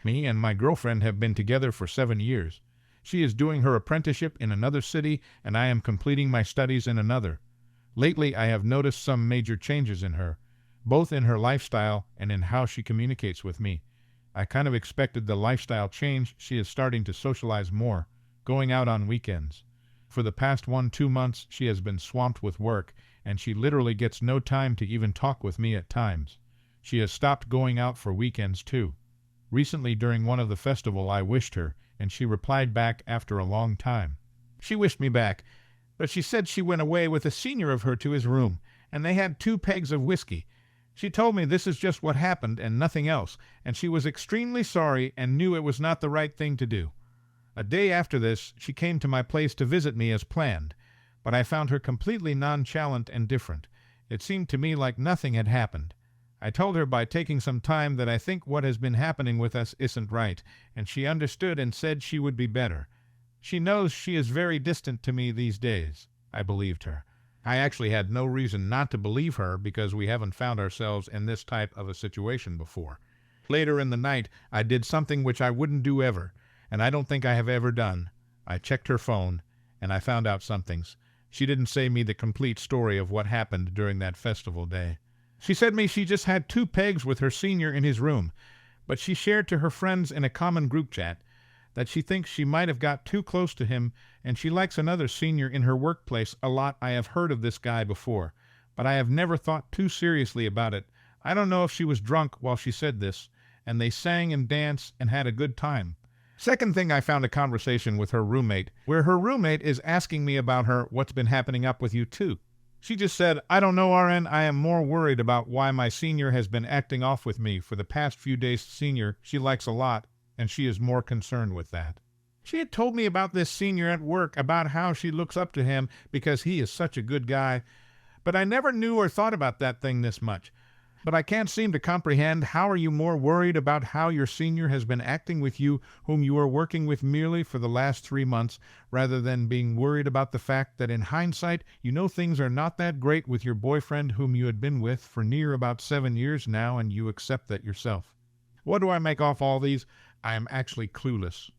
Me and my girlfriend have been together for 7 years. She is doing her apprenticeship in another city, and I am completing my studies in another. Lately, I have noticed some major changes in her, both in her lifestyle and in how she communicates with me. I kind of expected the lifestyle change. She is starting to socialize more, going out on weekends. For the past 1-2 months, she has been swamped with work, and she literally gets no time to even talk with me at times. She has stopped going out for weekends too. Recently, during one of the festival, I wished her, and she replied back after a long time. She wished me back, but she said she went away with a senior of her to his room, and they had 2 pegs of whiskey. She told me this is just what happened and nothing else, and she was extremely sorry and knew it was not the right thing to do. A day after this, she came to my place to visit me as planned, but I found her completely nonchalant and different. It seemed to me like nothing had happened. I told her by taking some time that I think what has been happening with us isn't right, and she understood and said she would be better. She knows she is very distant to me these days. I believed her. I actually had no reason not to believe her because we haven't found ourselves in this type of a situation before. Later in the night, I did something which I wouldn't do ever, and I don't think I have ever done. I checked her phone, and I found out some things. She didn't say me the complete story of what happened during that festival day. She said me she just had 2 pegs with her senior in his room, but she shared to her friends in a common group chat that she thinks she might have got too close to him, and she likes another senior in her workplace a lot. I have heard of this guy before, but I have never thought too seriously about it. I don't know if she was drunk while she said this, and they sang and danced and had a good time. Second thing, I found a conversation with her roommate, where her roommate is asking me about her, what's been happening up with you too. She just said, I don't know, RN, I am more worried about why my senior has been acting off with me for the past few days. Senior she likes a lot, and she is more concerned with that. She had told me about this senior at work, about how she looks up to him because he is such a good guy, but I never knew or thought about that thing this much. But I can't seem to comprehend, how are you more worried about how your senior has been acting with you, whom you are working with merely for the last 3 months, rather than being worried about the fact that in hindsight you know things are not that great with your boyfriend whom you had been with for near about 7 years now, and you accept that yourself. What do I make off all these? I am actually clueless.